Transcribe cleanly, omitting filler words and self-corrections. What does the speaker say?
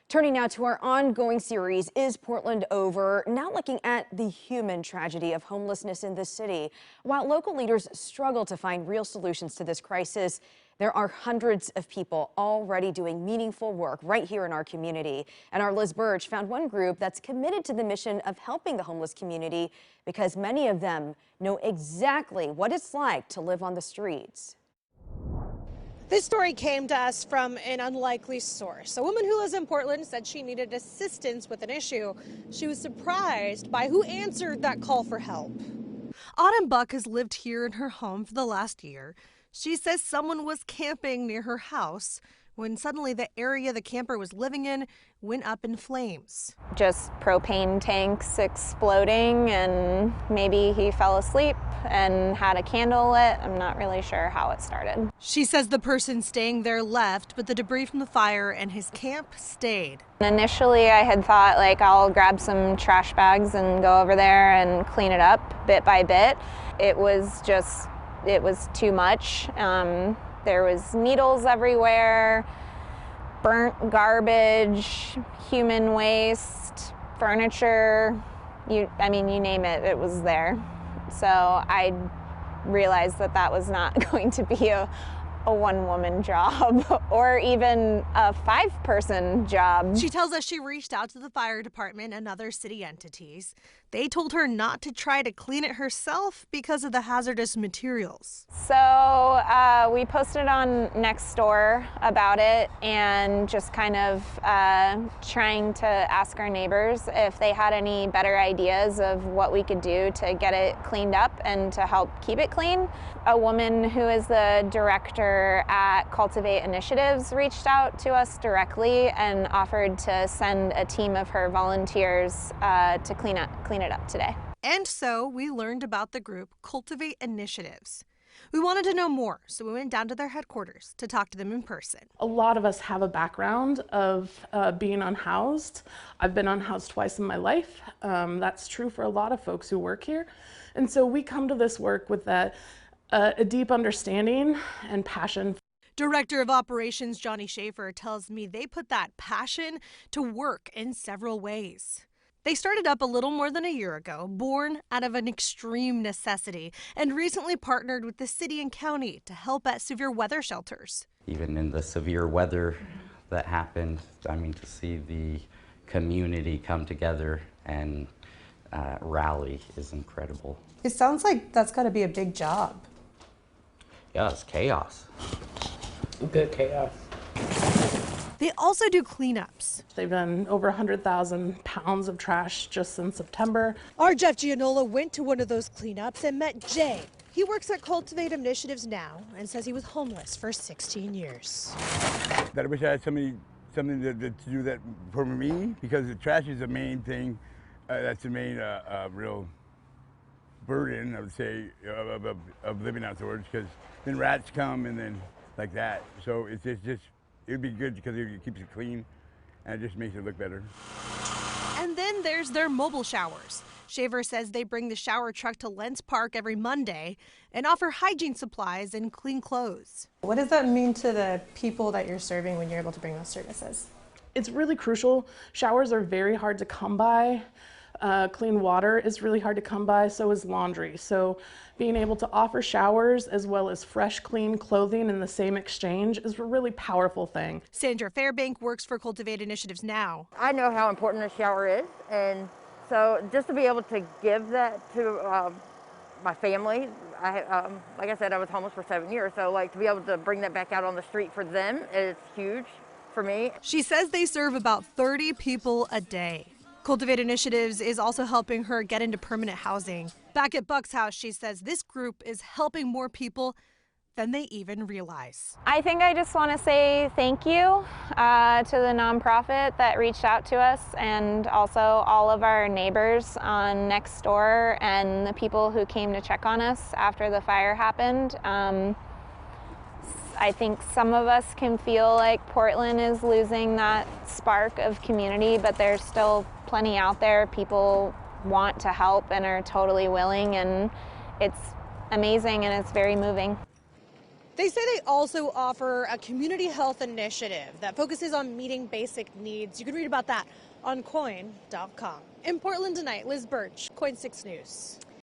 Turning now to our ongoing series, Is Portland Over? Now looking at the human tragedy of homelessness in the city. While local leaders struggle to find real solutions to this crisis, there are hundreds of people already doing meaningful work right here in our community. And our Liz Birch found one group that's committed to the mission of helping the homeless community because many of them know exactly what it's like to live on the streets. This story came to us from an unlikely source. A woman who lives in Portland said she needed assistance with an issue. She was surprised by who answered that call for help. Autumn Buck has lived here in her home for the last year. She says someone was camping near her house when suddenly the area the camper was living in went up in flames. Just propane tanks exploding, and maybe he fell asleep and had a candle lit. I'm not really sure how it started. She says the person staying there left, but the debris from the fire and his camp stayed. Initially, I had thought, I'll grab some trash bags and go over there and clean it up bit by bit. It was too much. There was needles everywhere, burnt garbage, human waste, furniture, you name it, it was there. So I realized that that was not going to be a one-woman job or even a 5-person job. She tells us she reached out to the fire department and other city entities. They told her not to try to clean it herself because of the hazardous materials. So we posted on Nextdoor about it and just kind of trying to ask our neighbors if they had any better ideas of what we could do to get it cleaned up and to help keep it clean. A woman who is the director at Cultivate Initiatives reached out to us directly and offered to send a team of her volunteers to clean it up today. And so we learned about the group Cultivate Initiatives. We wanted to know more, so we went down to their headquarters to talk to them in person. A lot of us have a background of being unhoused. I've been unhoused twice in my life. That's true for a lot of folks who work here. And so we come to this work with a deep understanding and passion. Director of Operations Johnny Schaefer tells me they put that passion to work in several ways. They started up a little more than a year ago, born out of an extreme necessity, and recently partnered with the city and county to help at severe weather shelters. Even in the severe weather that happened, to see the community come together and rally is incredible. It sounds like that's got to be a big job. Yeah, it's chaos. Good chaos. They also do cleanups. They've done over 100,000 pounds of trash just since September. Our Jeff Gianola went to one of those cleanups and met Jay. He works at Cultivate Initiatives now and says he was homeless for 16 years. I wish I had something to do that for me, because the trash is the main thing. That's the main real burden, I would say, of living outdoors, because then rats come and then like that. So it's just it'd be good because it keeps it clean and it just makes it look better. And then there's their mobile showers. Shaver says they bring the shower truck to Lentz Park every Monday and offer hygiene supplies and clean clothes. What does that mean to the people that you're serving when you're able to bring those services? It's really crucial. Showers are very hard to come by. Clean water is really hard to come by, so is laundry. So being able to offer showers as well as fresh, clean clothing in the same exchange is a really powerful thing. Sandra Fairbank works for Cultivate Initiatives now. I know how important a shower is, and so just to be able to give that to my family, like I said, I was homeless for 7 years, so to be able to bring that back out on the street for them is huge for me. She says they serve about 30 people a day. Cultivate Initiatives is also helping her get into permanent housing. Back at Buck's house, she says this group is helping more people than they even realize. I think I just want to say thank you to the nonprofit that reached out to us, and also all of our neighbors on Nextdoor and the people who came to check on us after the fire happened. I think some of us can feel like Portland is losing that spark of community, but there's still plenty out there. People want to help and are totally willing, and it's amazing and it's very moving. They say they also offer a community health initiative that focuses on meeting basic needs. You can read about that on KOIN.com. In Portland tonight, Liz Birch, KOIN 6 News.